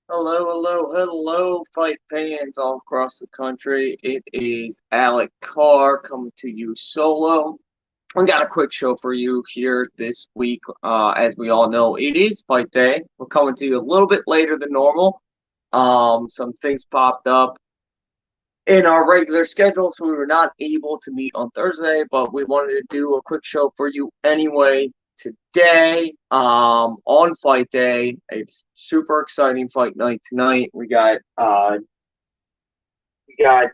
Hello, fight fans all across the country. It is Alec Carr coming to you solo. We got a quick show for you here this week. As we all know, it is fight day. We're coming to you a little bit later than normal. Some things popped up in our regular schedule, so we were not able to meet on Thursday, but we wanted to do a quick show for you anyway today. On fight day, it's super exciting fight night tonight. We got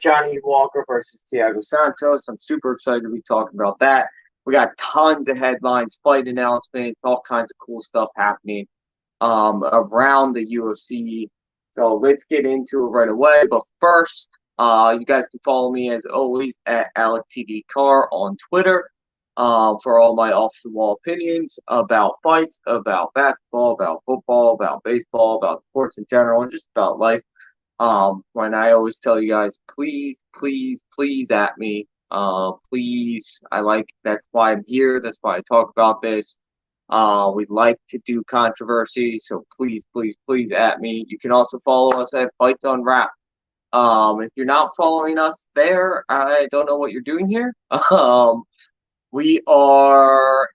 Johnny Walker versus Thiago Santos. I'm super excited to be talking about that. We got tons of headlines, fight announcements, all kinds of cool stuff happening around the UFC. So let's get into it right away. But first, you guys can follow me as always at AlecTVCar on Twitter for all my off the wall opinions about fights, about basketball, about football, about baseball, about sports in general, and just about life. When I always tell you guys, please at me. Please, that's why I'm here. That's why I talk about this. We like to do controversy, so please at me. You can also follow us at Fights on Rap. If you're not following us there, I don't know what you're doing here. We are,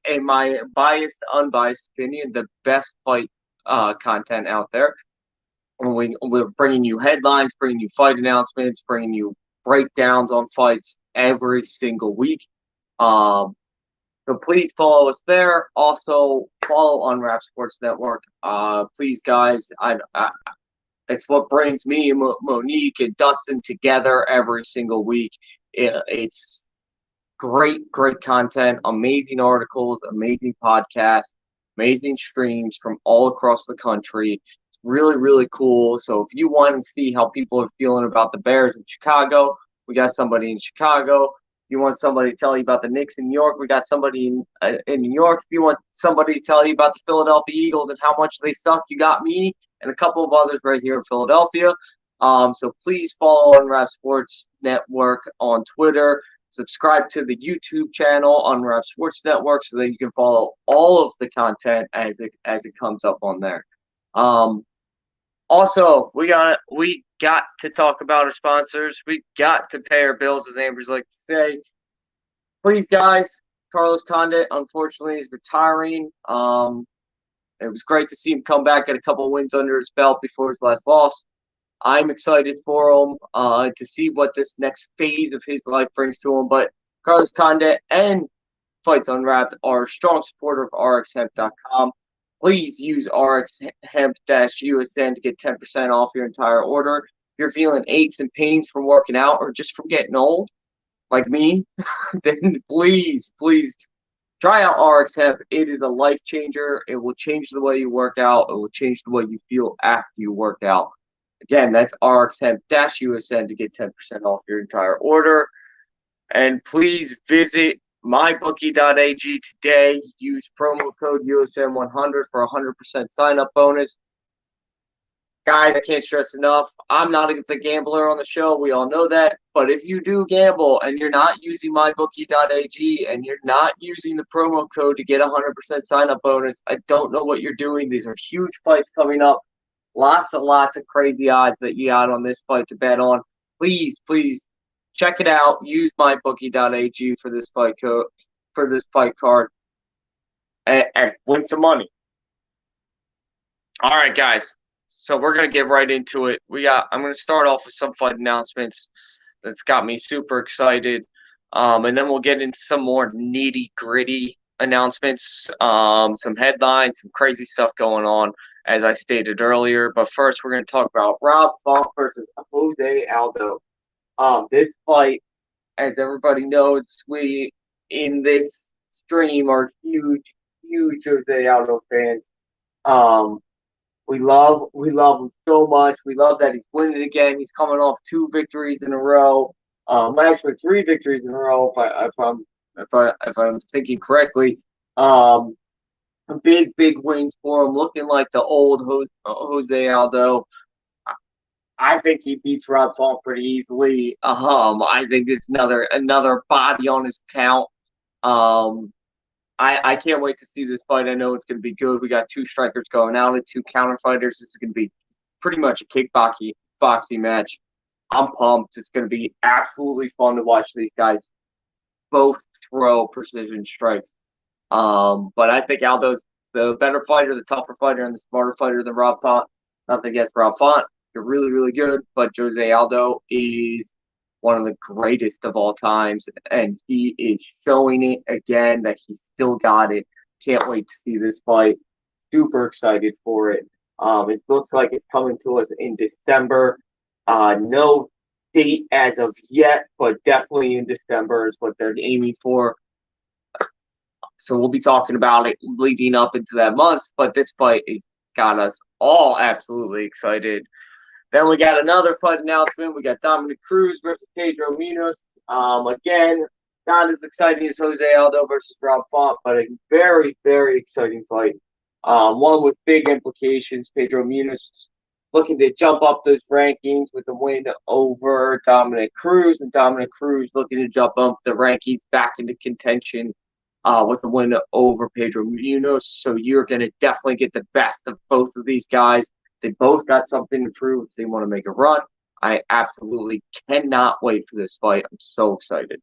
in my biased, unbiased opinion, the best fight content out there. We're bringing you headlines, bringing you fight announcements, bringing you breakdowns on fights every single week. Um, so please follow us there. Also follow Unwrap Sports Network. Please, guys, it's what brings me, Monique, and Dustin together every single week. It's great content, amazing articles, amazing podcasts, amazing streams from all across the country. It's really cool. So if you want to see how people are feeling about the Bears in Chicago, we got somebody in Chicago. If you want somebody to tell you about the Knicks in New York, we got somebody in New York. If you want somebody to tell you about the Philadelphia Eagles and how much they suck, you got me and a couple of others right here in Philadelphia. So please follow Unwrap Sports Network on Twitter. Subscribe to the YouTube channel Unwrap Sports Network so that you can follow all of the content as it comes up on there. Also, we got to talk about our sponsors. We got to pay our bills, as Amber's like to say. Please, guys, Carlos Condit unfortunately is retiring. It was great to see him come back, get a couple wins under his belt before his last loss. I'm excited for him to see what this next phase of his life brings to him. But Carlos Condit and Fights Unwrapped are a strong supporter of RxHemp.com. Please use RxHemp-USN to get 10% off your entire order. If you're feeling aches and pains from working out or just from getting old, like me, then please try out RX Hemp. It is a life changer. It will change the way you work out. It will change the way you feel after you work out. Again, that's RxHemp-USN to get 10% off your entire order. And please visit mybookie.ag today. Use promo code USN100 for a 100% sign-up bonus. Guys, I can't stress enough, I'm not a gambler on the show. We all know that. But if you do gamble and you're not using mybookie.ag and you're not using the promo code to get a 100% sign-up bonus, I don't know what you're doing. These are huge fights coming up. Lots of crazy odds that you got on this fight to bet on. Please check it out. Use mybookie.ag for this fight card and win some money. All right, guys. So we're gonna get right into it. I'm gonna start off with some fight announcements that's got me super excited, and then we'll get into some more nitty gritty announcements, some headlines, some crazy stuff going on, as I stated earlier. But first, we're gonna talk about Rob Falk versus Jose Aldo. This fight, as everybody knows, we in this stream are huge Jose Aldo fans. We love him so much. We love that he's winning again. He's coming off 2 victories in a row. Actually 3 victories in a row, if I'm thinking correctly. Big wins for him, looking like the old Jose Aldo. I think he beats Rob Font pretty easily. I think it's another body on his count. I can't wait to see this fight. I know it's going to be good. We got 2 strikers going out and 2 counter fighters. This is going to be pretty much a boxing match. I'm pumped. It's going to be absolutely fun to watch these guys both throw precision strikes. But I think Aldo's the better fighter, the tougher fighter, and the smarter fighter than Rob Font. Nothing against Rob Font. You're really, really good, but Jose Aldo is one of the greatest of all times, and he is showing it again that he still got it. Can't wait to see this fight. Super excited for it. It looks like it's coming to us in December. No date as of yet, but definitely in December is what they're aiming for. So we'll be talking about it leading up into that month, but this fight has got us all absolutely excited. Then we got another fight announcement. We got Dominic Cruz versus Pedro Munoz. Again, not as exciting as Jose Aldo versus Rob Font, but a very, very exciting fight. One with big implications. Pedro Munoz looking to jump up those rankings with the win over Dominic Cruz, and Dominic Cruz looking to jump up the rankings back into contention with the win over Pedro Munoz. So you're going to definitely get the best of both of these guys. They both got something to prove if they want to make a run. I absolutely cannot wait for this fight. I'm so excited.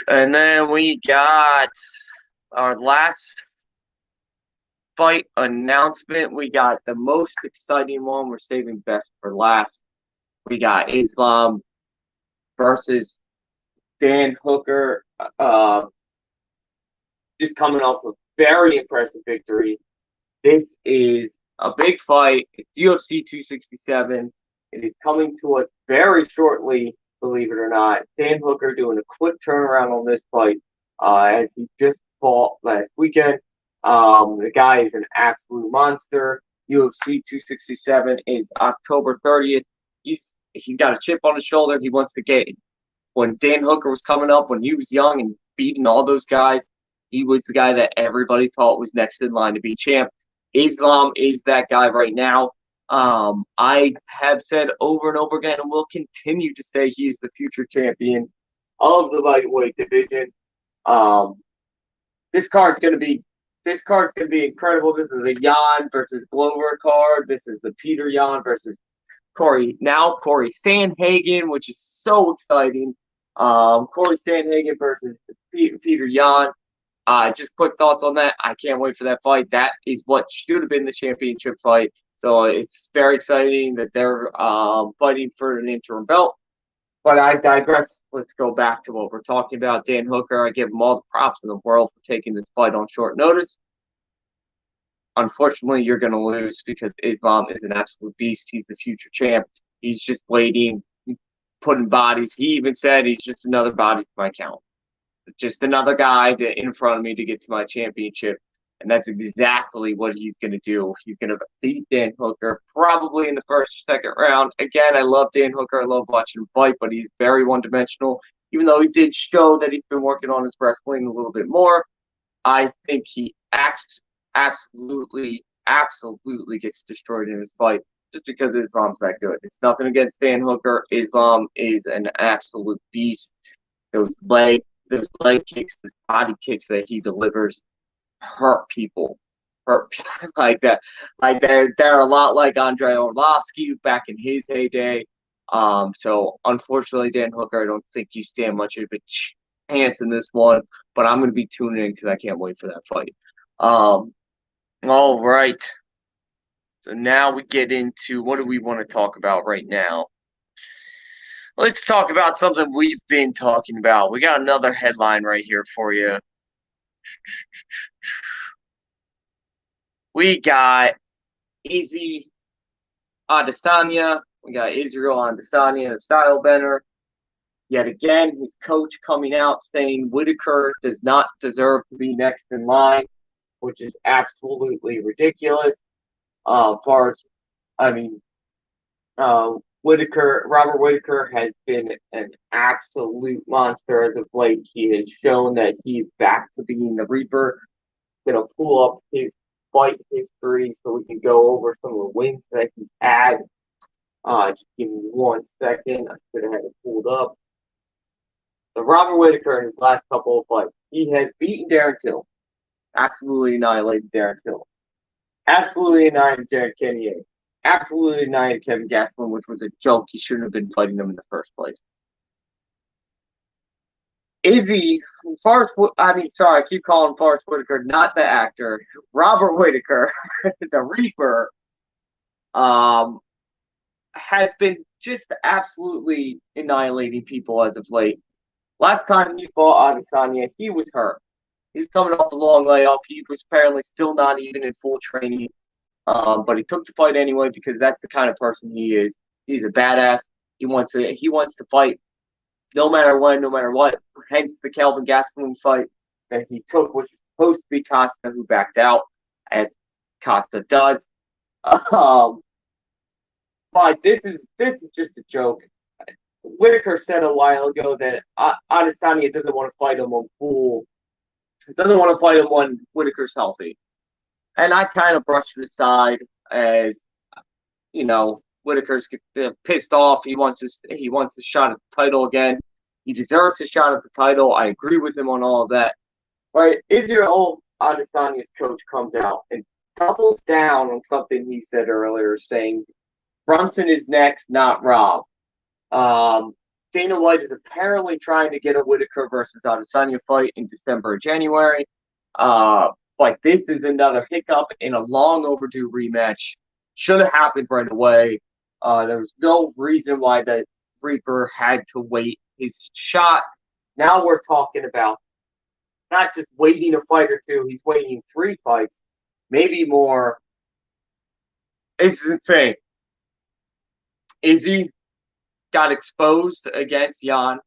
And then we got our last fight announcement. We got the most exciting one. We're saving best for last. We got Islam versus Dan Hooker. Just coming off a very impressive victory. This is a big fight. It's UFC 267. It is coming to us very shortly, believe it or not. Dan Hooker doing a quick turnaround on this fight as he just fought last weekend. The guy is an absolute monster. UFC 267 is October 30th. He's got a chip on his shoulder. He wants to get. When Dan Hooker was coming up, when he was young and beating all those guys, he was the guy that everybody thought was next in line to be champ. Islam is that guy right now. I have said over and over again, and will continue to say, he's the future champion of the lightweight division. This card's gonna be incredible. This is a Jan versus Glover card. This is the Peter Yan versus Corey Sandhagen, which is so exciting. Corey Sandhagen versus Peter Yan. Just quick thoughts on that. I can't wait for that fight. That is what should have been the championship fight. So it's very exciting that they're fighting for an interim belt. But I digress. Let's go back to what we're talking about. Dan Hooker, I give him all the props in the world for taking this fight on short notice. Unfortunately, you're going to lose because Islam is an absolute beast. He's the future champ. He's just waiting, putting bodies. He even said he's just another body for my count. Just another guy in front of me to get to my championship. And that's exactly what he's going to do. He's going to beat Dan Hooker probably in the first or second round. Again, I love Dan Hooker. I love watching him fight, but he's very one-dimensional. Even though he did show that he's been working on his wrestling a little bit more, I think he absolutely gets destroyed in his fight just because Islam's that good. It's nothing against Dan Hooker. Islam is an absolute beast. Those leg kicks, the body kicks that he delivers hurt people like that. Like they're a lot like Andrei Arlovski back in his heyday. So unfortunately, Dan Hooker, I don't think you stand much of a chance in this one. But I'm going to be tuning in because I can't wait for that fight. All right. So now we get into what do we want to talk about right now. Let's talk about something we've been talking about. We got another headline right here for you. We got Izzy Adesanya. We got Israel Adesanya, the style bender. Yet again, his coach coming out saying Whittaker does not deserve to be next in line, which is absolutely ridiculous. Robert Whittaker has been an absolute monster as of late. He has shown that he's back to being the Reaper. Gonna pull up his fight history so we can go over some of the wins that he's had. Just give me 1 second. I should have had it pulled up. So Robert Whittaker in his last couple of fights, he has beaten Darren Till. Absolutely annihilated Darren Till. Absolutely annihilated Jared Cannonier. Absolutely annihilated Kevin Gastelum, which was a joke. He shouldn't have been fighting them in the first place. Izzy, I keep calling Forrest Whitaker, not the actor. Robert Whittaker, the Reaper, um, has been just absolutely annihilating people as of late. Last time he fought Adesanya, he was hurt. He's coming off a long layoff. He was apparently still not even in full training. But he took the fight anyway because that's the kind of person he is. He's a badass. He wants to fight no matter when, no matter what. Hence the Kelvin Gastelum fight that he took, which was supposed to be Costa, who backed out, as Costa does. Um, but this is just a joke. Whittaker said a while ago that Adesanya doesn't want to fight him on full. Doesn't want to fight him when Whittaker's healthy, and I kind of brushed it aside as Whittaker's pissed off. He wants a shot at the title again. He deserves a shot at the title. I agree with him on all of that. Right? Israel Adesanya's coach comes out and doubles down on something he said earlier, saying Brunson is next, not Rob. Dana White is apparently trying to get a Whittaker versus Adesanya fight in December or January. But this is another hiccup in a long overdue rematch. Should have happened right away. There was no reason why the Reaper had to wait his shot. Now we're talking about not just waiting a fight or two, he's waiting 3 fights, maybe more. It's insane. Izzy got exposed against Jan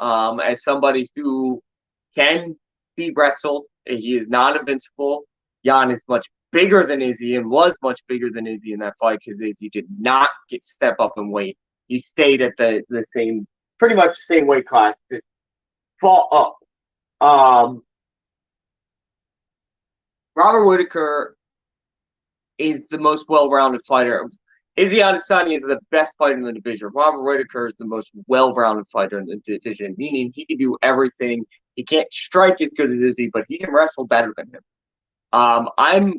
as somebody who can be wrestled. He is not invincible. Jan is much bigger than Izzy and was much bigger than Izzy in that fight because Izzy did not step up in weight. He stayed at the same, pretty much the same weight class, just fall up. Robert Whittaker is the most well-rounded fighter. Izzy Adesanya is the best fighter in the division. Robert Whittaker is the most well-rounded fighter in the division, meaning he can do everything. He can't strike as good as Izzy, but he can wrestle better than him. I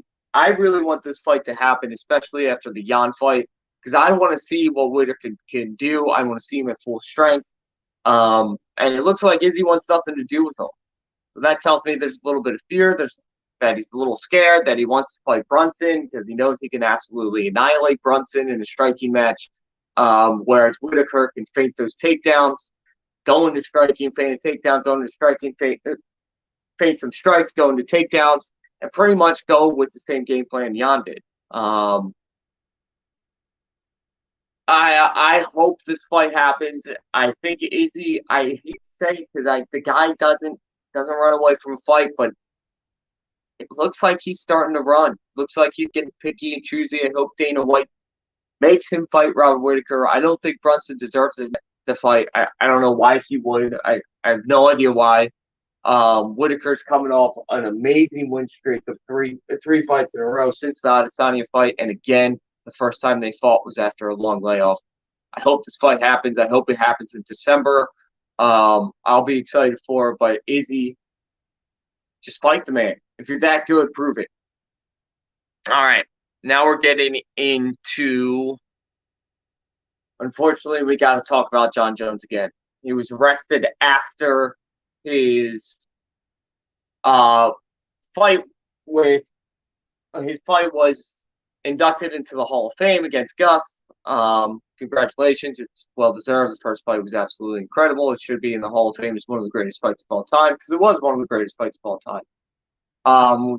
really want this fight to happen, especially after the Jan fight, because I want to see what Whittaker can do. I want to see him at full strength. And it looks like Izzy wants nothing to do with him. So that tells me there's a little bit of fear. That he's a little scared, that he wants to fight Brunson because he knows he can absolutely annihilate Brunson in a striking match. Whereas Whittaker can feint those takedowns, go into striking, feint a takedown, go into striking, feint some strikes, go into takedowns, and pretty much go with the same game plan Jan did. I hope this fight happens. I think Izzy, I hate to say it because the guy doesn't run away from a fight, but it looks like he's starting to run. Looks like he's getting picky and choosy. I hope Dana White makes him fight Robert Whittaker. I don't think Brunson deserves the fight. I don't know why he would. I have no idea why. Whittaker's coming off an amazing win streak of three fights in a row since the Adesanya fight. And again, the first time they fought was after a long layoff. I hope this fight happens. I hope it happens in December. I'll be excited for it. But Izzy, just fight the man. If you're that good, prove it. All right. Now we're getting into, unfortunately, we got to talk about Jon Jones again. He was arrested after his fight was inducted into the Hall of Fame against Gus. Congratulations. It's well-deserved. The first fight was absolutely incredible. It should be in the Hall of Fame. It's one of the greatest fights of all time because it was one of the greatest fights of all time.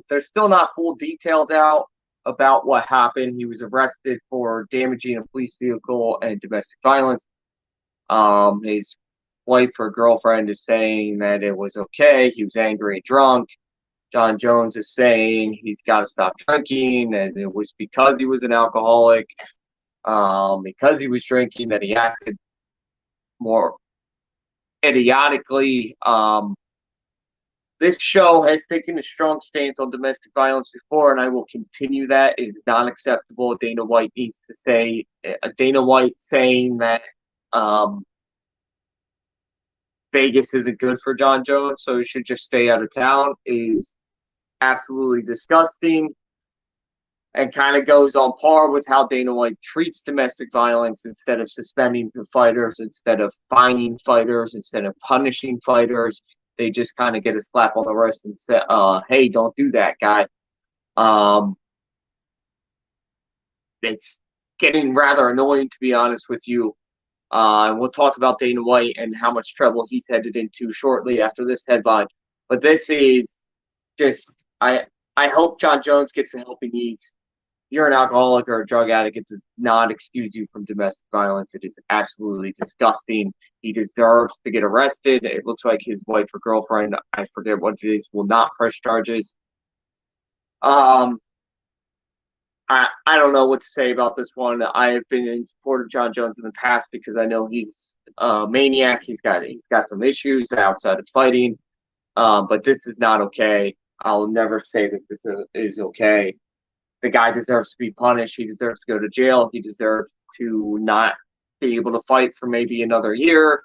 There's still not full details out about what happened. He was arrested for damaging a police vehicle and domestic violence. His wife or girlfriend is saying that it was okay. He was angry and drunk. Jon Jones is saying he's got to stop drinking, and it was because he was an alcoholic, because he was drinking, that he acted more idiotically. This show has taken a strong stance on domestic violence before, and I will continue that. It is not acceptable. Dana White needs to say, Dana White saying that Vegas isn't good for Jon Jones, so he should just stay out of town, is absolutely disgusting. and kind of goes on par with how Dana White treats domestic violence. Instead of suspending the fighters, instead of fining fighters, instead of punishing fighters, they just kind of get a slap on the wrist and say, hey, don't do that, guy. It's getting rather annoying, to be honest with you. And we'll talk about Dana White and how much trouble he's headed into shortly after this headline. But this is just, I hope John Jones gets the help he needs. If you're an alcoholic or a drug addict, it does not excuse you from domestic violence. It is absolutely disgusting. He deserves to get arrested. It looks like his wife or girlfriend, I forget what it is, will not press charges. I don't know what to say about this one. I have been in support of John Jones in the past because I know he's a maniac. He's got some issues outside of fighting, but this is not okay. I'll never say that this is okay. The guy deserves to be punished. He deserves to go to jail. He deserves to not be able to fight for maybe another year.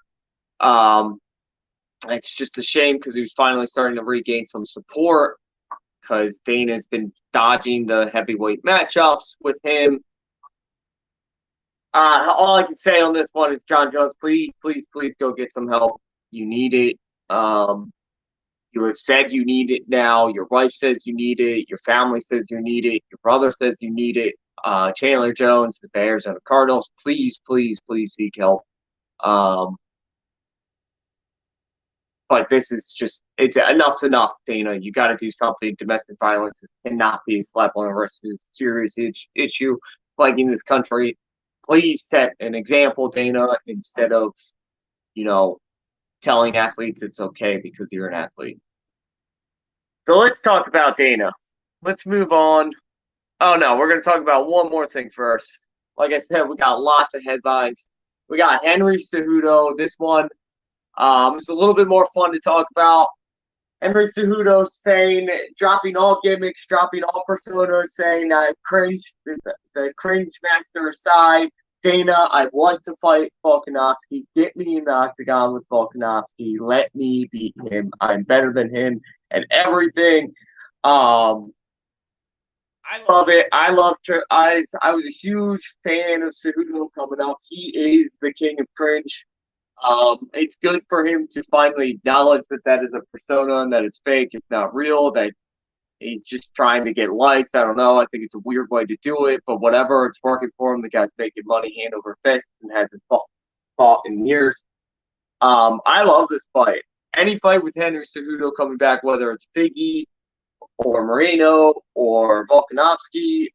It's just a shame because he was finally starting to regain some support, because Dana's been dodging the heavyweight matchups with him. All I can say on this one is, John Jones, please go get some help. You need it. You have said you need it now. Your wife says you need it. Your family says you need it. Your brother says you need it. Chandler Jones, the Arizona Cardinals, please seek help. But this is just, enough's enough, Dana. You got to do something. Domestic violence cannot be a slap on the wrist. It's a serious issue plaguing this country. Please set an example, Dana, instead of, telling athletes it's okay because you're an athlete. So let's talk about Dana. Let's move on. Oh, no, we're going to talk about one more thing first. Like I said, we got lots of headlines. We got Henry Cejudo. This one, it's a little bit more fun to talk about. Henry Cejudo saying, dropping all gimmicks, dropping all personas, saying, cringe, the cringe master aside, Dana, I want to fight Volkanovski. Get me in the octagon with Volkanovski. Let me beat him. I'm better than him and everything. I love it. I was a huge fan of Cejudo coming up. He is the king of cringe. It's good for him to finally acknowledge that is a persona and that it's fake, it's not real, that he's just trying to get likes. I don't know. I think it's a weird way to do it, but whatever. It's working for him. The guy's making money hand over fist and hasn't fought in years. I love this fight. Any fight with Henry Cejudo coming back, whether it's Biggie or Moreno or Volkanovski,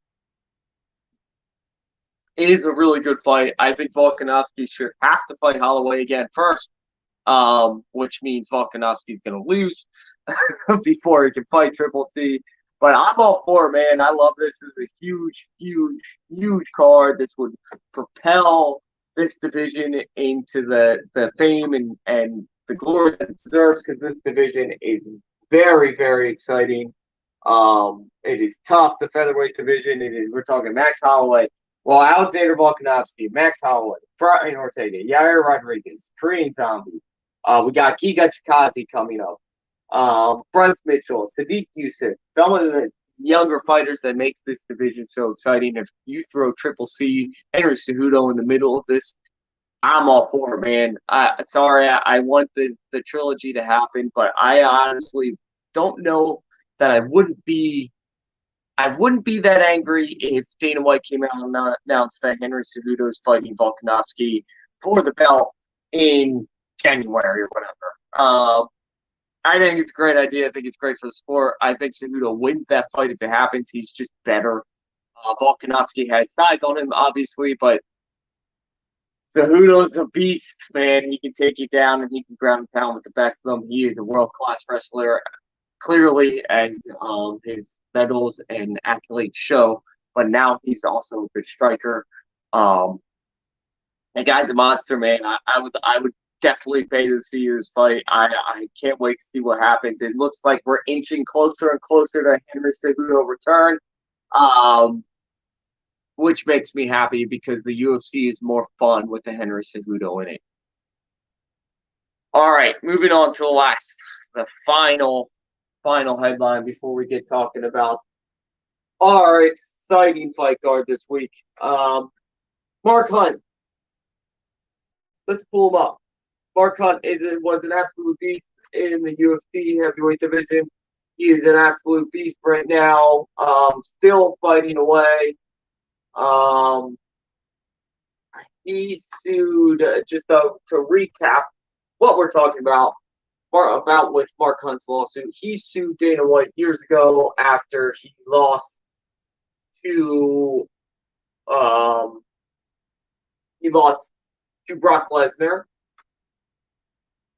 is a really good fight. I think Volkanovski should have to fight Holloway again first, which means Volkanovski's going to lose before he can fight Triple C. But I'm all for it, man. I love this. This is a huge card. This would propel this division into the fame and the glory that it deserves, because this division is very exciting. It is tough, the featherweight division. We're talking Max Holloway. Well, Alexander Volkanovski, Max Holloway, Brian Ortega, Yair Rodriguez, Korean Zombie. We got Giga Chikadze coming up. Bryce Mitchell, Sadiq Youssef, some of the younger fighters that makes this division so exciting. If you throw Triple C, Henry Cejudo in the middle of this, I'm all for it, man. I want the trilogy to happen, but I honestly don't know that I wouldn't be that angry if Dana White came out and announced that Henry Cejudo is fighting Volkanovski for the belt in January or whatever. I think it's a great idea. I think it's great for the sport. I think Cejudo wins that fight if it happens. He's just better. Volkanovski has size on him, obviously, but Cejudo's a beast, man. He can take you down and he can ground and pound with the best of them. He is a world-class wrestler, clearly, as his medals and accolades show, but now he's also a good striker. The guy's a monster, man. I would definitely pay to see this fight. I can't wait to see what happens. It looks like we're inching closer and closer to Henry Cejudo return, which makes me happy because the UFC is more fun with the Henry Cejudo in it. All right, moving on to the final headline before we get talking about our exciting fight card this week. Mark Hunt. Let's pull him up. Mark Hunt was an absolute beast in the UFC heavyweight division. He is an absolute beast right now. Still fighting away. He sued, to recap what we're talking about with Mark Hunt's lawsuit. He sued Dana White years ago after he lost to Brock Lesnar,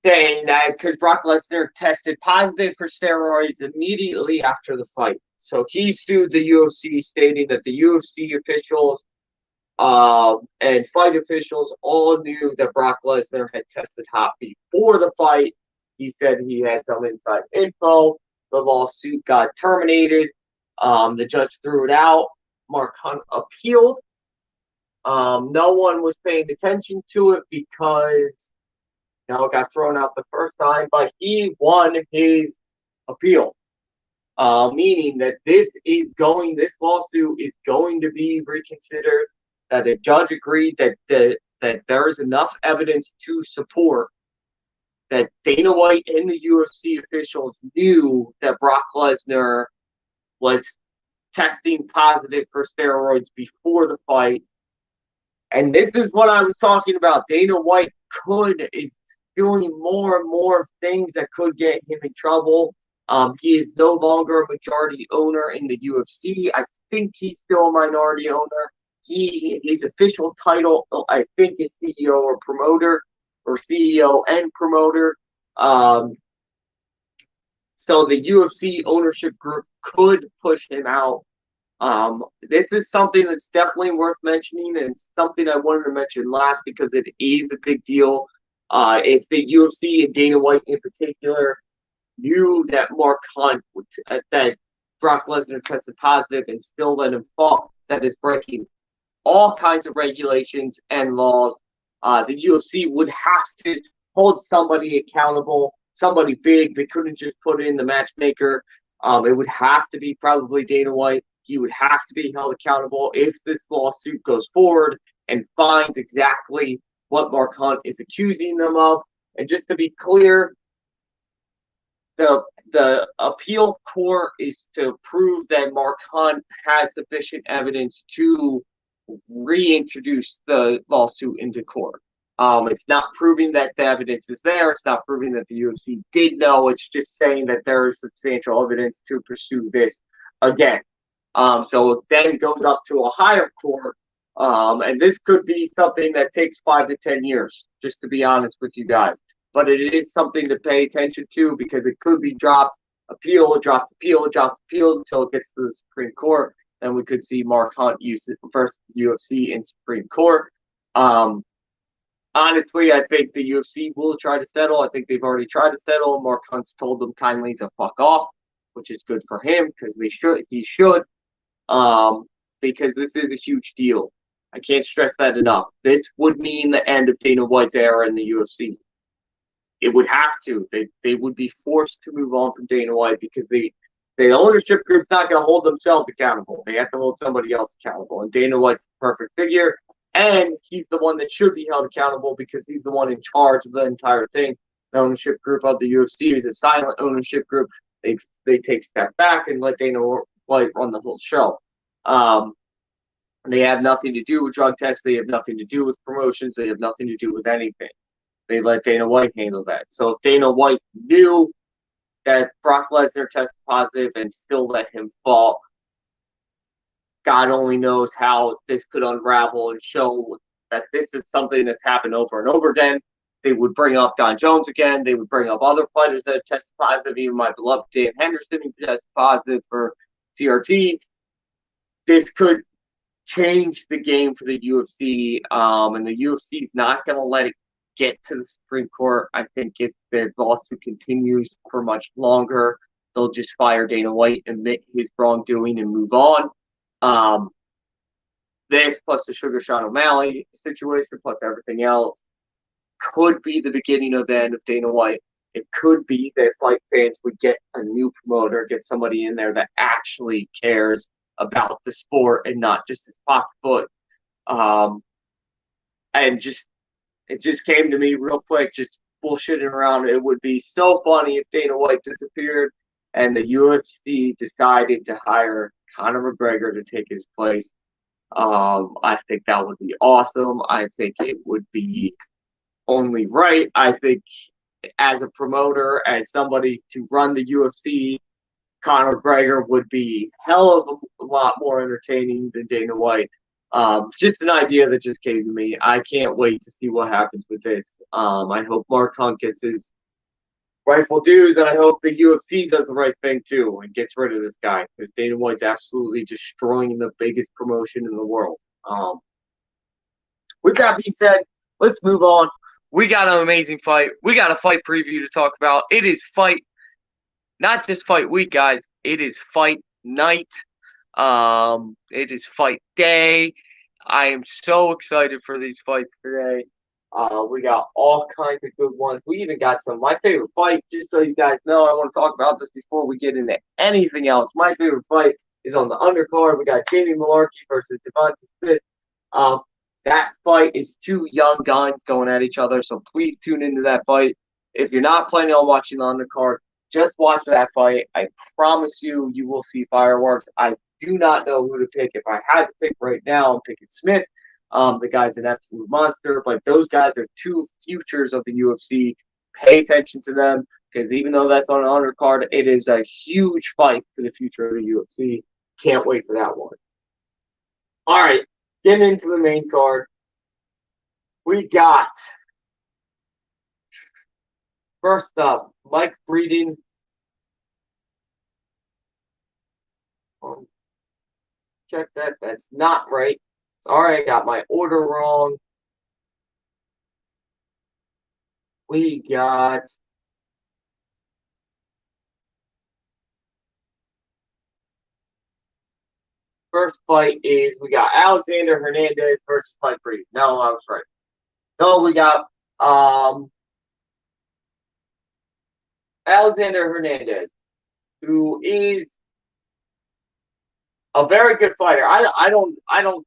saying that because Brock Lesnar tested positive for steroids immediately after the fight. So he sued the UFC, stating that the UFC officials and fight officials all knew that Brock Lesnar had tested hot before the fight. He said he had some inside info. The lawsuit got terminated. The judge threw it out. Mark Hunt appealed. No one was paying attention to it because it got thrown out the first time, but he won his appeal. Meaning that this lawsuit is going to be reconsidered, that the judge agreed that there is enough evidence to support that Dana White and the UFC officials knew that Brock Lesnar was testing positive for steroids before the fight. And this is what I was talking about. Dana White is doing more and more things that could get him in trouble. He is no longer a majority owner in the UFC. I think he's still a minority owner. His official title, I think, is CEO or promoter, or CEO and promoter. So the UFC ownership group could push him out. This is something that's definitely worth mentioning, and something I wanted to mention last because it is a big deal. If the UFC and Dana White in particular knew that that Brock Lesnar tested positive and still let him fight, that is breaking all kinds of regulations and laws. The UFC would have to hold somebody accountable, somebody big. They couldn't just put in the matchmaker. It would have to be probably Dana White. He would have to be held accountable if this lawsuit goes forward and finds exactly what Mark Hunt is accusing them of. And just to be clear, the appeal court is to prove that Mark Hunt has sufficient evidence to reintroduce the lawsuit into court. It's not proving that the evidence is there. It's not proving that the UFC did know. It's just saying that there is substantial evidence to pursue this again. So then it goes up to a higher court. And this could be something that takes 5 to 10 years, just to be honest with you guys. But it is something to pay attention to because it could be dropped, appeal until it gets to the Supreme Court. Then we could see Mark Hunt use it versus the UFC in Supreme Court. Honestly, I think the UFC will try to settle. I think they've already tried to settle. Mark Hunt's told them kindly to fuck off, which is good for him because he should. Because this is a huge deal. I can't stress that enough. This would mean the end of Dana White's era in the UFC. It would have to. They would be forced to move on from Dana White because the ownership group's not going to hold themselves accountable. They have to hold somebody else accountable. And Dana White's the perfect figure. And he's the one that should be held accountable because he's the one in charge of the entire thing. The ownership group of the UFC is a silent ownership group. They take a step back and let Dana White run the whole show. They have nothing to do with drug tests. They have nothing to do with promotions. They have nothing to do with anything. They let Dana White handle that. So if Dana White knew that Brock Lesnar tested positive and still let him fall, God only knows how this could unravel and show that this is something that's happened over and over again. They would bring up Don Jones again. They would bring up other fighters that have tested positive. Even my beloved Dan Henderson, who tested positive for CRT. This could change the game for the UFC, and the UFC is not going to let it get to the Supreme Court. I think if the lawsuit continues for much longer, they'll just fire Dana White, admit his wrongdoing, and move on. This plus the Sugar Sean O'Malley situation plus everything else could be the beginning of the end of Dana White. It could be that fight fans would get a new promoter, get somebody in there that actually cares about the sport and not just his pocketbook. And it just came to me real quick, just bullshitting around. It would be so funny if Dana White disappeared and the UFC decided to hire Conor McGregor to take his place. I think that would be awesome. I think it would be only right. I think as a promoter, as somebody to run the UFC, Conor McGregor would be hell of a lot more entertaining than Dana White. Just an idea that just came to me. I can't wait to see what happens with this. I hope Mark Hunt gets his rightful dues, and I hope the UFC does the right thing too and gets rid of this guy, because Dana White's absolutely destroying the biggest promotion in the world. With that being said, let's move on. We got an amazing fight. We got a fight preview to talk about. It is not just fight week, guys. It is fight night. It is fight day. I am so excited for these fights today. We got all kinds of good ones. We even got my favorite fight, just so you guys know. I want to talk about this before we get into anything else. My favorite fight is on the undercard. We got Jamie Malarkey versus Devon Smith. That fight is two young guns going at each other, so please tune into that fight. If you're not planning on watching the undercard, just watch that fight. I promise you will see fireworks. I do not know who to pick. If I had to pick right now, I'm picking Smith. The guy's an absolute monster, but those guys are two futures of the UFC. Pay attention to them, because even though that's on an undercard, it is a huge fight for the future of the UFC. Can't wait for that one. All right, getting into the main card. We got, first up, Mike Breeden. Check that. That's not right. Sorry, I got my order wrong. We got first fight is we got Alexander Hernandez versus Mike Breeden. No, I was right. So we got Alexander Hernandez, who is a very good fighter. I don't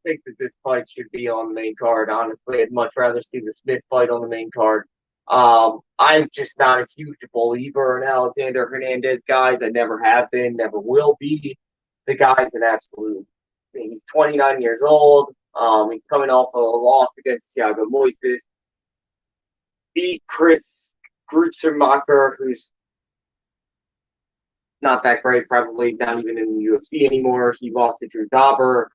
think that this fight should be on the main card. Honestly, I'd much rather see the Smith fight on the main card. I'm just not a huge believer in Alexander Hernandez, guys. I never have been, never will be. The guy's an absolute. He's 29 years old. He's coming off a loss against Thiago Moises. Beat Chris Grutzermacher, who's not that great, probably not even in the UFC anymore. He lost to Drew Dauber.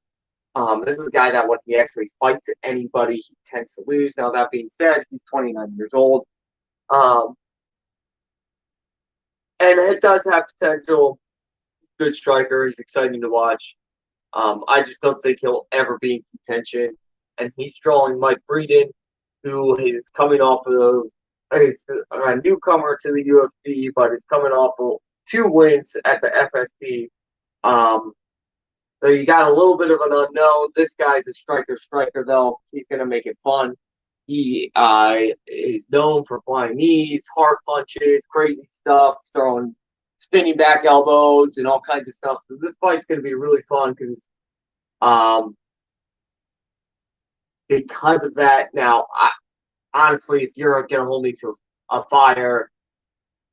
This is a guy that when he actually fights anybody, he tends to lose. Now, that being said, he's 29 years old. And it does have potential. Good striker. He's exciting to watch. I just don't think he'll ever be in contention. And he's drawing Mike Breeden, who is coming off of a newcomer to the UFC, but is coming off of 2 wins at the FST. So you got a little bit of an unknown. This guy's a striker, though. He's going to make it fun. He is known for flying knees, hard punches, crazy stuff, throwing spinning back elbows and all kinds of stuff. So this fight's going to be really fun because of that. Now, honestly, if you're going to hold me to a fighter,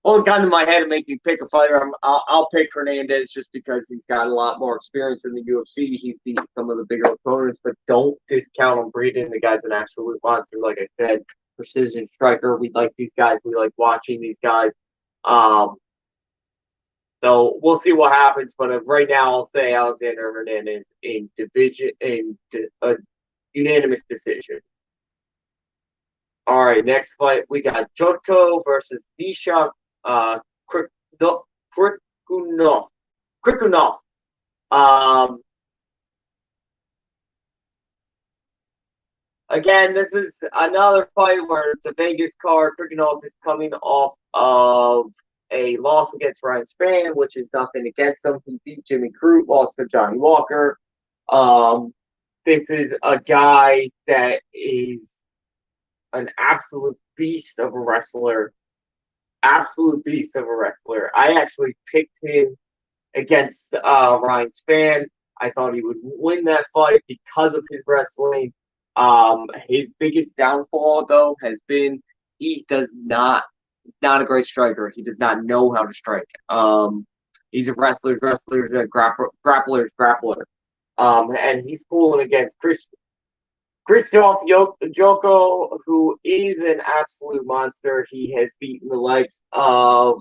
only gun to my head and make me pick a fighter, I'll pick Hernandez just because he's got a lot more experience in the UFC. He's beat some of the bigger opponents, but don't discount on Breeden. The guy's an absolute monster, like I said. Precision striker. We like these guys. We like watching these guys. So we'll see what happens. But right now, I'll say Alexander Hernandez in a unanimous decision. All right, next fight we got Jonko versus Ishak Krikunov. Again, this is another fight where it's a Vegas card. Krikunov is coming off of a loss against Ryan Spann, which is nothing against him. He beat Jimmy Crute, lost to Johnny Walker. This is a guy that is an absolute beast of a wrestler. I actually picked him against Ryan Spann. I thought he would win that fight because of his wrestling. His biggest downfall, though, has been he does not a great striker. He does not know how to strike. He's a wrestler's a grappler's grappler. And he's fooling against Christoph Jonko, who is an absolute monster. He has beaten the likes of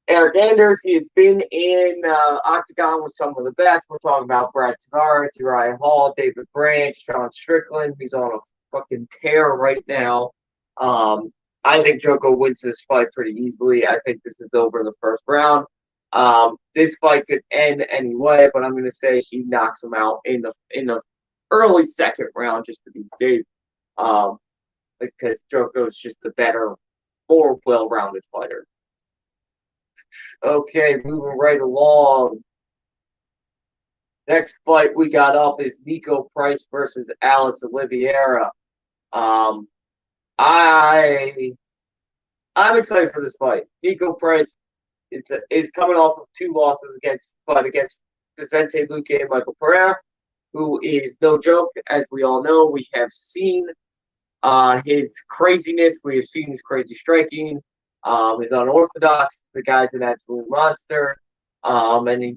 Eric Anders. He has been in Octagon with some of the best. We're talking about Brad Tavares, Uriah Hall, David Branch, Sean Strickland. He's on a fucking tear right now. I think Jonko wins this fight pretty easily. I think this is over in the first round. This fight could end anyway, but I'm going to say he knocks him out in the early second round just to be safe. Because Jonko's just the better, more well-rounded fighter. Okay, moving right along. Next fight we got up is Nico Price versus Alex Olivieri. I'm excited for this fight. Nico Price is coming off of 2 losses against Vicente Luque and Michael Pereira, who is no joke. As we all know, we have seen his craziness. We have seen his crazy striking. He's unorthodox. The guy's an absolute monster. And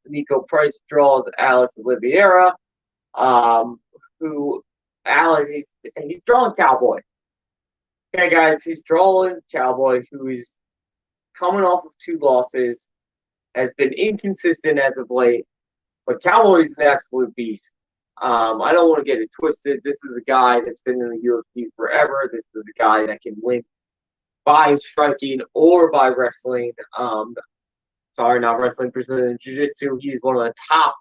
Nico Price draws Alex Olivieri, he's drawing Cowboy. Okay, guys, he's drawing Cowboy, who is coming off of 2 losses, has been inconsistent as of late, but Cowboy's an absolute beast. I don't want to get it twisted. This is a guy that's been in the UFC forever. This is a guy that can win by striking or by wrestling. Sorry, not wrestling, Brazilian Jiu-Jitsu. He's one of the top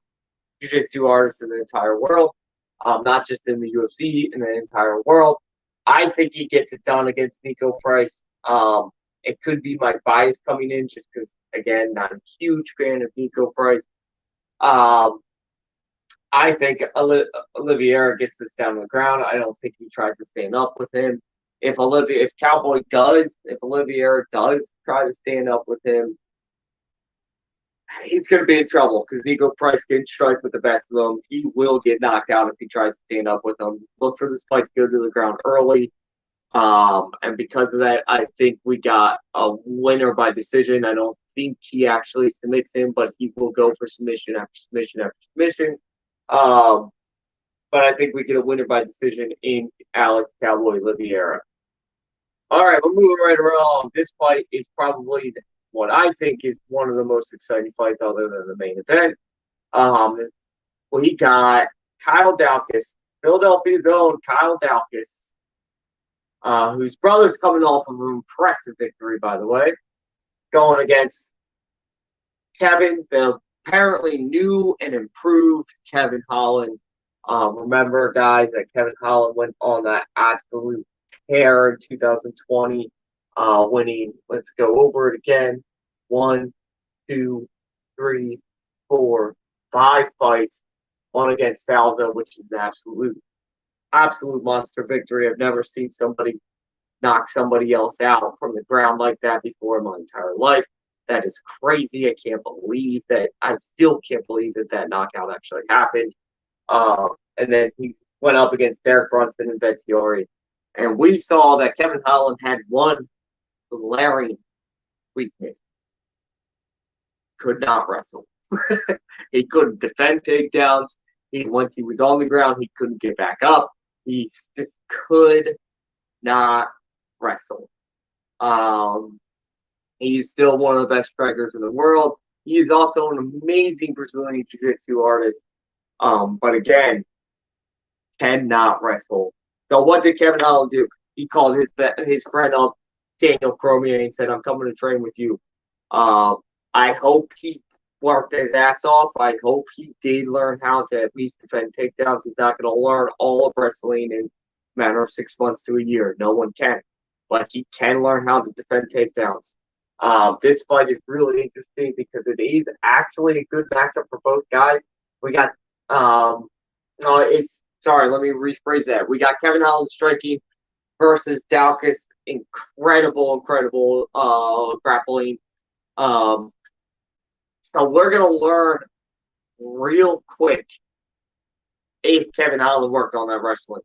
Jiu-Jitsu artists in the entire world, not just in the UFC, in the entire world. I think he gets it done against Nico Price. It could be my bias coming in just because, again, not a huge fan of Nico Price. I think Olivieri gets this down on the ground. I don't think he tries to stand up with him. If Olivieri does try to stand up with him, he's going to be in trouble because Nico Price can strike with the best of them. He will get knocked out if he tries to stand up with them. Look for this fight to go to the ground early. And because of that, I think we got a winner by decision. I don't think he actually submits him, but he will go for submission after submission after submission. But I think we get a winner by decision in Alex Cowboy Olivieri. All right, we're moving right along. This fight is probably what I think is one of the most exciting fights other than the main event. We got Kyle Daukaus, Philadelphia's own Kyle Daukaus, whose brother's coming off of an impressive victory, by the way, going against Kevin, the apparently new and improved Kevin Holland. Remember, guys, that Kevin Holland went on that absolute tear in 2020, winning, let's go over it again, 1, 2, 3, 4, 5 fights, one against Aldo, which is an absolute monster victory. I've never seen somebody knock somebody else out from the ground like that before in my entire life. That is crazy. I can't believe that. I still can't believe that knockout actually happened. And then he went up against Derek Brunson and Vettori. And we saw that Kevin Holland had one glaring weakness. Could not wrestle. He couldn't defend takedowns. Once he was on the ground, he couldn't get back up. He just could not wrestle. He's still one of the best strikers in the world. He is also an amazing Brazilian Jiu-Jitsu artist. But again, cannot wrestle. So what did Kevin Holland do? He called his friend up, Daniel Cormier, and said, "I'm coming to train with you." I hope he worked his ass off. I hope he did learn how to at least defend takedowns. He's not going to learn all of wrestling in a matter of 6 months to a year. No one can. But he can learn how to defend takedowns. This fight is really interesting because it is actually a good matchup for both guys. We got let me rephrase that. We got Kevin Holland striking versus Daukaus. Incredible grappling. So we're going to learn real quick if Kevin Holland worked on that wrestling.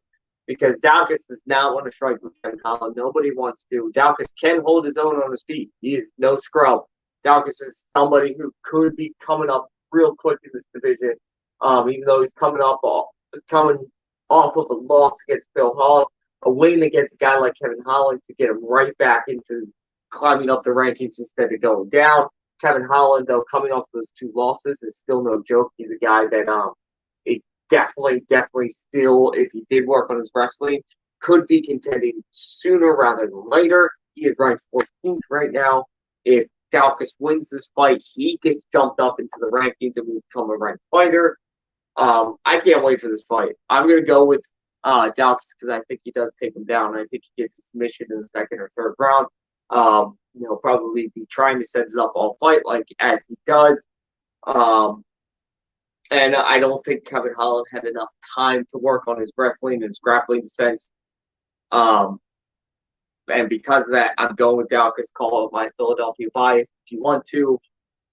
Because Daukaus does not want to strike with Kevin Holland. Nobody wants to. Daukaus can hold his own on his feet. He is no scrub. Daukaus is somebody who could be coming up real quick in this division. Even though he's coming off of a loss against Phil Hall, a win against a guy like Kevin Holland to get him right back into climbing up the rankings instead of going down. Kevin Holland, though, coming off those 2 losses is still no joke. He's a guy that is definitely still, if he did work on his wrestling, could be contending sooner rather than later. He is ranked 14th right now. If Daukaus wins this fight, he gets jumped up into the rankings and will become a ranked fighter. I can't wait for this fight. I'm going to go with Daukaus because I think he does take him down. I think he gets a submission in the second or third round. Probably be trying to set it up all fight like as he does. And I don't think Kevin Holland had enough time to work on his wrestling and his grappling defense. And because of that, I'm going with Daukaus. Call it my Philadelphia bias if you want to,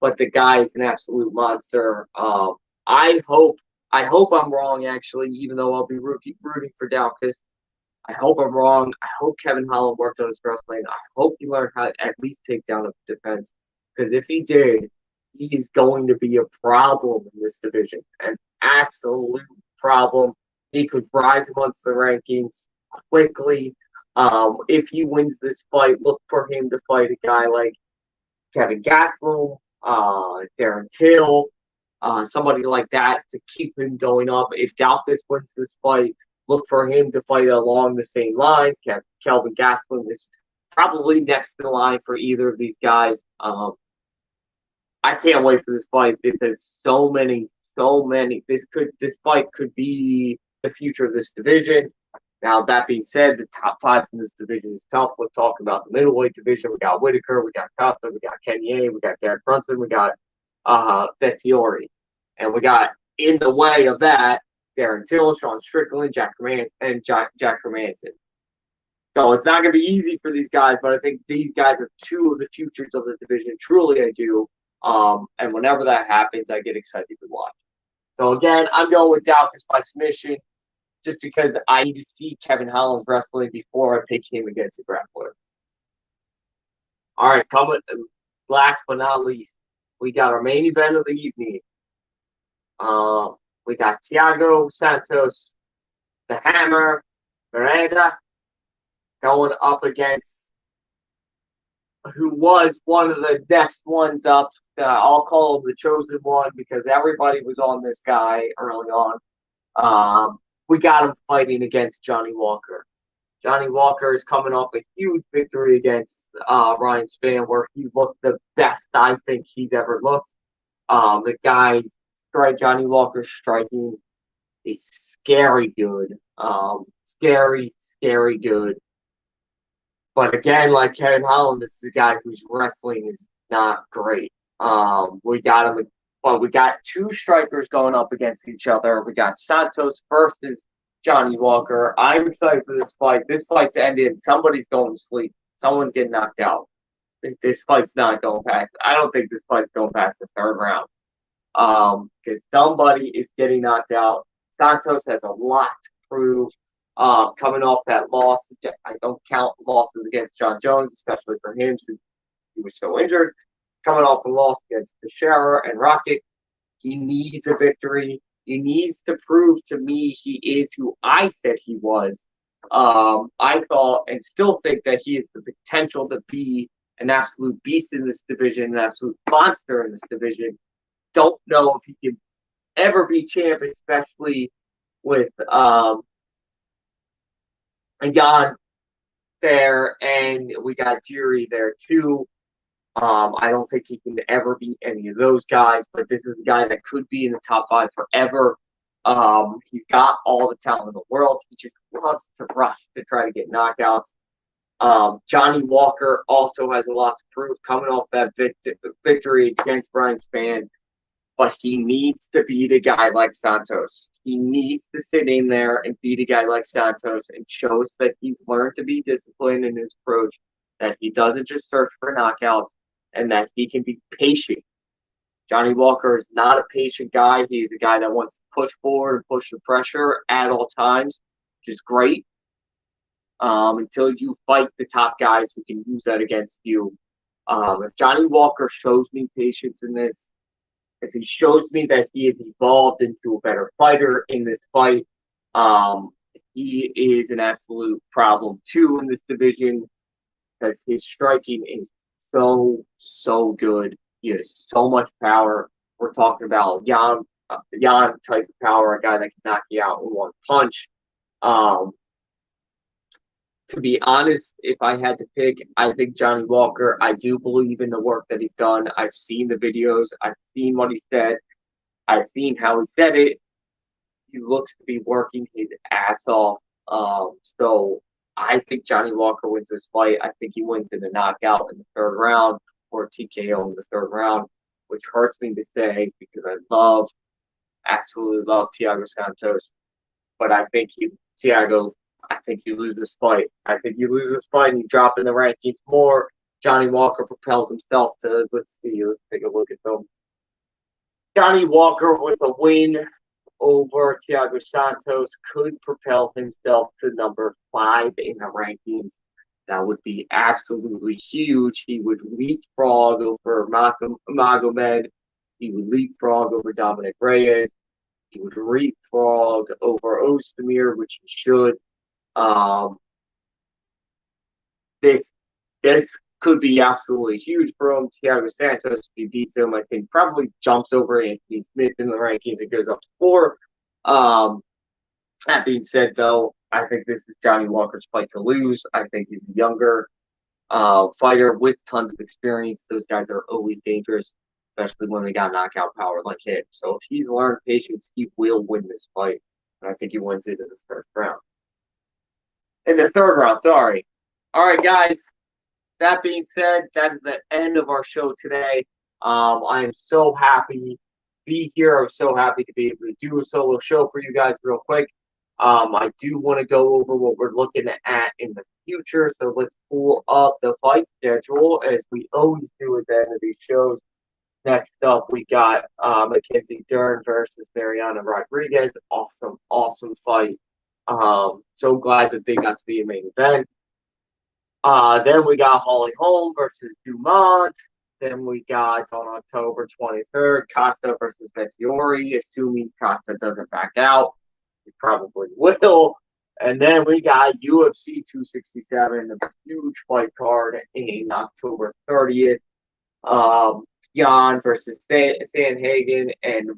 but the guy is an absolute monster. I hope I'm wrong, actually, even though I'll be rooting for Daukaus. I hope I'm wrong. I hope Kevin Holland worked on his wrestling. I hope he learned how to at least take down a defense. Because if he did, he is going to be a problem in this division. An absolute problem. He could rise amongst the rankings quickly. If he wins this fight, look for him to fight a guy like Kevin Gastelum, Darren Till, somebody like that to keep him going up. If Daukaus wins this fight, look for him to fight along the same lines. Kelvin Gastelum is probably next in line for either of these guys. I can't wait for this fight. This has so many. This fight could be the future of this division. Now, that being said, the top 5 in this division is tough. We'll talk about the middleweight division. We got Whittaker, we got Costa, we got Kenya, we got Derek Brunson, we got Vettori. And we got, in the way of that, Darren Till, Sean Strickland, Jack Hermanson. So it's not going to be easy for these guys, but I think these guys are 2 of the futures of the division. Truly, I do. And whenever that happens, I get excited to watch. So again, I'm going with Daukaus by submission, just because I need to see Kevin Holland's wrestling before I pick him against the grappler. All right, coming last but not least, we got our main event of the evening. We got Thiago Santos, the Hammer, Mariana, going up against who was one of the next ones up. I'll call him the chosen one because everybody was on this guy early on. We got him fighting against Johnny Walker. Johnny Walker is coming off a huge victory against Ryan Spann, where he looked the best I think he's ever looked. The guy, Johnny Walker's striking is scary good. Scary good. But again, like Kevin Holland, this is a guy whose wrestling is not great. We got him. Well, we got 2 strikers going up against each other. We got Santos versus Johnny Walker. I'm excited for this fight. This fight's ended. Somebody's going to sleep. Someone's getting knocked out. This fight's not going past. I don't think this fight's going past the 3rd round. Because somebody is getting knocked out. Santos has a lot to prove. Coming off that loss, I don't count losses against John Jones, especially for him since he was so injured. Coming off a loss against Teixeira and Rocket, he needs a victory. He needs to prove to me he is who I said he was. I thought and still think that he has the potential to be an absolute beast in this division, an absolute monster in this division. Don't know if he can ever be champ, especially with Jan there, and we got Jiri there too. I don't think he can ever beat any of those guys, but this is a guy that could be in the top 5 forever. He's got all the talent in the world. He just loves to rush to try to get knockouts. Johnny Walker also has a lot to prove coming off that victory against Brian Spann, but he needs to beat a guy like Santos. He needs to sit in there and beat a guy like Santos and shows that he's learned to be disciplined in his approach, that he doesn't just search for knockouts, and that he can be patient Johnny Walker is not a patient guy. He's a guy that wants to push forward and push the pressure at all times, which is great. Until you fight the top guys who can use that against you. If Johnny Walker shows me patience in this, if he shows me that he has evolved into a better fighter in this fight, he is an absolute problem too in this division because his striking is so good. He has so much power. We're talking about Jan type of power, a guy that can knock you out in one punch. To be honest, if I had to pick, I think Johnny Walker. I do believe in the work that he's done. I've seen the videos. I've seen what he said. I've seen how he said it. He looks to be working his ass off. So I think Johnny Walker wins this fight. I think he wins in a knockout in the third round or TKO in the third round, which hurts me to say because I absolutely love Thiago Santos. But I think I think you lose this fight. I think you lose this fight and you drop in the rankings more. Johnny Walker propels himself to, let's take a look at them. Johnny Walker with a win over Thiago Santos could propel himself to number 5 in the rankings. That would be absolutely huge. He would leapfrog over Magomed. He would leapfrog over Dominic Reyes. He would leapfrog over Ozdemir, which he should. This could be absolutely huge for him. Thiago Santos, if he beats him, I think probably jumps over Anthony Smith in the rankings and goes up to 4. That being said, though, I think this is Johnny Walker's fight to lose. I think he's a younger fighter with tons of experience. Those guys are always dangerous, especially when they got knockout power like him. So if he's learned patience, he will win this fight. And I think he wins it in the first round. In the third round, sorry. All right, guys. That being said, that is the end of our show today. I am so happy to be here. I'm so happy to be able to do a solo show for you guys real quick. I do want to go over what we're looking at in the future. So let's pull up the fight schedule as we always do at the end of these shows. Next up, we got Mckenzie Dern versus Mariana Rodriguez. Awesome fight. So glad that they got to be a main event. Then we got Holly Holm versus Dumont. Then we got on October 23rd, Costa versus Vettori, assuming Costa doesn't back out. He probably will. And then we got UFC 267, a huge fight card in October 30th. Jan versus Sanhagen and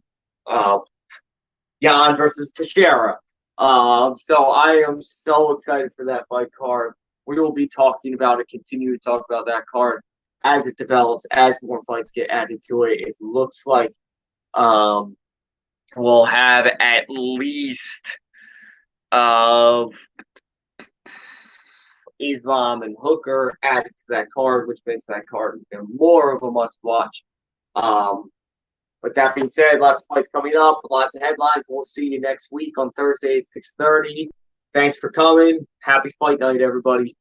Jan versus Teixeira. So I am so excited for that fight card. We will be talking about it, continue to talk about that card as it develops, as more fights get added to it. It looks like we'll have at least Islam and Hooker added to that card, which makes that card even more of a must-watch. But that being said, lots of fights coming up, lots of headlines. We'll see you next week on Thursday at 6:30. Thanks for coming. Happy fight night, everybody.